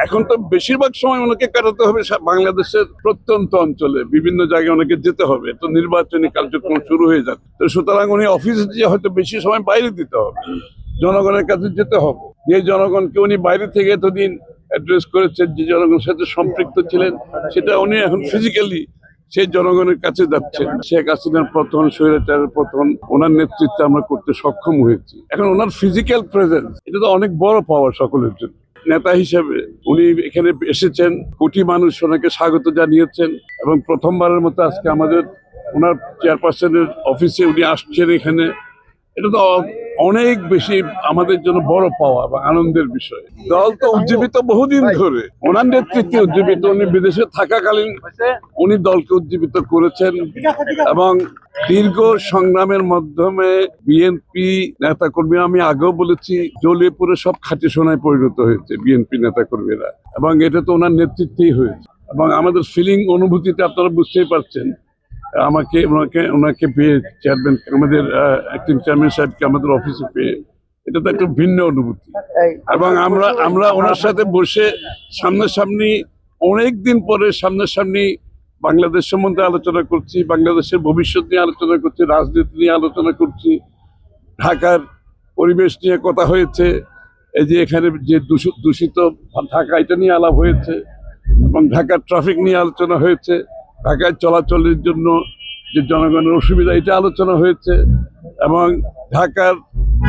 এখন তো বেশিরভাগ সময় ওনাকে কাটাতে হবে বাংলাদেশের প্রত্যন্ত অঞ্চলে, বিভিন্ন জায়গায় ওনাকে যেতে হবে, তো নির্বাচনী কার্যক্রম শুরু হয়ে যাচ্ছে। তো সুতরাং উনি অফিসে যে হয়তো বেশি সময় বাইরে দিতে হবে, জনগণের কাছে যেতে হবে। যে জনগণকে উনি বাইরে থেকে এতদিন অ্যাড্রেস করেছেন, যে জনগণের সাথে সম্পৃক্ত ছিলেন, সেটা উনি এখন ফিজিক্যালি সেই জনগণের কাছে যাচ্ছেন। শেখ হাসিনার পতন, স্বৈরাচারের পতন ওনার নেতৃত্বে আমরা করতে সক্ষম হয়েছি। এখন ওনার ফিজিক্যাল প্রেজেন্স এটা তো অনেক বড় পাওয়ার সকলের জন্য। নেতা হিসেবে উনি এখানে এসেছেন, কোটি মানুষ ওনাকে স্বাগত জানিয়েছেন, এবং প্রথমবারের মতো আজকে আমাদের ওনার চেয়ারপারসনের অফিসে উনি আসছেন এখানে। এটা তো অনেক বেশি আমাদের জন্য বড় পাওয়া বা আনন্দের বিষয়। দল তো উজ্জীবিত বহুদিন ধরে, ওনার নেতৃত্বে উজ্জীবিত। উনি বিদেশে থাকাকালীন উনি দলকে উজ্জীবিত করেছেন, এবং দীর্ঘ সংগ্রামের মাধ্যমে বিএনপি নেতাকর্মীরা, আমি আগেও বলেছি, জ্বলিয়ে পুরো সব খাঁটি সোনায় পরিণত হয়েছে বিএনপি নেতাকর্মীরা, এবং এটা তো ওনার নেতৃত্বেই হয়েছে। এবং আমাদের ফিলিং, অনুভূতিটা আপনারা বুঝতেই পারছেন। ওনাকে পেয়ে, চেয়ারম্যান, আমাদের অ্যাক্টিং চেয়ারম্যান সাহেবকে আমাদের অফিসে পেয়ে, এটা তো একটা ভিন্ন অনুভূতি। এবং আমরা ওনার সাথে বসে সামনাসামনি, অনেকদিন পরে সামনাসামনি বাংলাদেশ সম্বন্ধে আলোচনা করছি, বাংলাদেশের ভবিষ্যৎ নিয়ে আলোচনা করছি, রাজনীতি নিয়ে আলোচনা করছি, ঢাকার পরিবেশ নিয়ে কথা হয়েছে, এই যে এখানে যে দূষিত ঢাকা, এটা নিয়ে আলাপ হয়েছে, এবং ঢাকার ট্রাফিক নিয়ে আলোচনা হয়েছে, ঢাকায় চলাচলের জন্য যে জনগণের অসুবিধা, এটা আলোচনা হয়েছে, এবং ঢাকার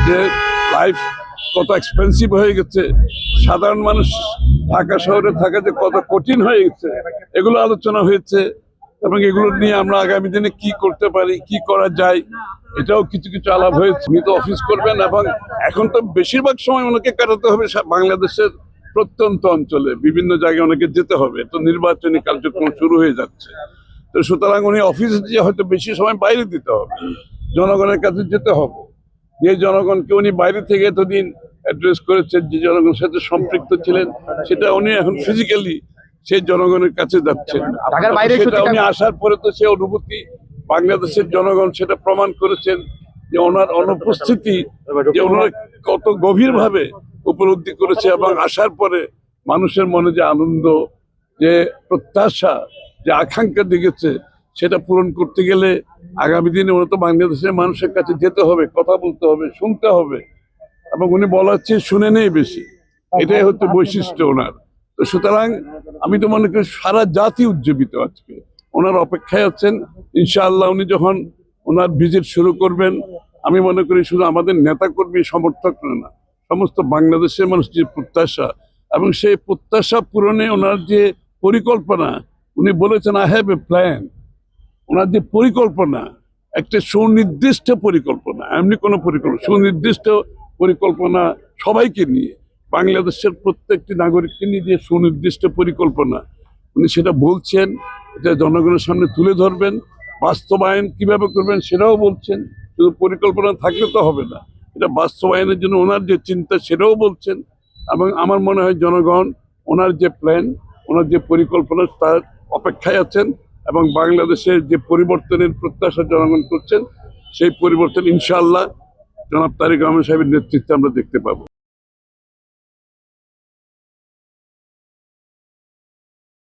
যে লাইফ কত এক্সপেন্সিভ হয়ে গেছে, সাধারণ মানুষ ঢাকা শহরে থাকা যে কত কঠিন হয়ে গেছে, এগুলো আলোচনা হয়েছে। এবং এগুলো নিয়ে আমরা আগামী দিনে কি করতে পারি, কি করা যায়, এটাও কিছু কিছু আলাপ হয়েছে। উনি তো অফিস করবেন, এবং এখন তো বেশিরভাগ সময় ওনাকে কাটাতে হবে বাংলাদেশের প্রত্যন্ত অঞ্চলে, বিভিন্ন জায়গায় ওনাকে যেতে হবে, তো নির্বাচনী কার্যক্রম শুরু হয়ে যাচ্ছে। তো সুতরাং উনি অফিসে যে হয়তো বেশি সময় বাইরে দিতে হবে, জনগণের কাছে যেতে হবে। যে জনগণকে উনি বাইরে থেকে এতদিন অ্যাড্রেস করেছেন, যে জনগণের সাথে সম্পৃক্ত ছিলেন, সেটা উনি এখন ফিজিক্যালি সেই জনগণের কাছে যাচ্ছেন। সেটা উনি আসার পরে তো সে অনুভূতি বাংলাদেশের জনগণ সেটা প্রমাণ করেছেন, যে ওনার অনুপস্থিতি যে ওনারা কত গভীরভাবে উপলব্ধি করেছে, এবং আসার পরে মানুষের মনে যে আনন্দ, যে প্রত্যাশা, যে আকাঙ্ক্ষা দেখেছে, সেটা পূরণ করতে গেলে আগামী দিনে ওরা তো বাংলাদেশের মানুষের কাছে যেতে হবে, কথা বলতে হবে, শুনতে হবে, এবং উনি বলার চেয়ে শুনে নেই বেশি। এটাই হচ্ছে বৈশিষ্ট্য ওনার। তো সুতরাং আমি তো মনে করি সারা জাতি উজ্জীবিত আজকে ওনার অপেক্ষায় আছেন। ইনশাআল্লাহ উনি যখন ওনার ভিজিট শুরু করবেন, আমি মনে করি শুধু আমাদের নেতাকর্মী, সমর্থক না, সমস্ত বাংলাদেশের মানুষ যে প্রত্যাশা, এবং সেই প্রত্যাশা পূরণে ওনার যে পরিকল্পনা, উনি বলেছেন আই হ্যাভ এ প্ল্যান। ওনার যে পরিকল্পনা, একটা সুনির্দিষ্ট পরিকল্পনা, এমনি কোনো পরিকল্পনা, সুনির্দিষ্ট পরিকল্পনা, সবাইকে নিয়ে, বাংলাদেশের প্রত্যেকটি নাগরিককে নিয়ে যে সুনির্দিষ্ট পরিকল্পনা, উনি সেটা বলছেন, এটা জনগণের সামনে তুলে ধরবেন। বাস্তবায়ন কিভাবে করবেন সেটাও বলছেন। শুধু পরিকল্পনা থাকলে তো হবে না, এটা বাস্তবায়নের জন্য ওনার যে চিন্তা সেটাও বলছেন। এবং আমার মনে হয় জনগণ ওনার যে প্ল্যান, ওনার যে পরিকল্পনা, তার অপেক্ষায় আছেন, এবং বাংলাদেশের যে পরিবর্তনের প্রত্যাশা জনগণ করছেন, সেই পরিবর্তন ইনশাআল্লাহ জনাব তারেক রহমান সাহেবের নেতৃত্বে আমরা দেখতে পাবো।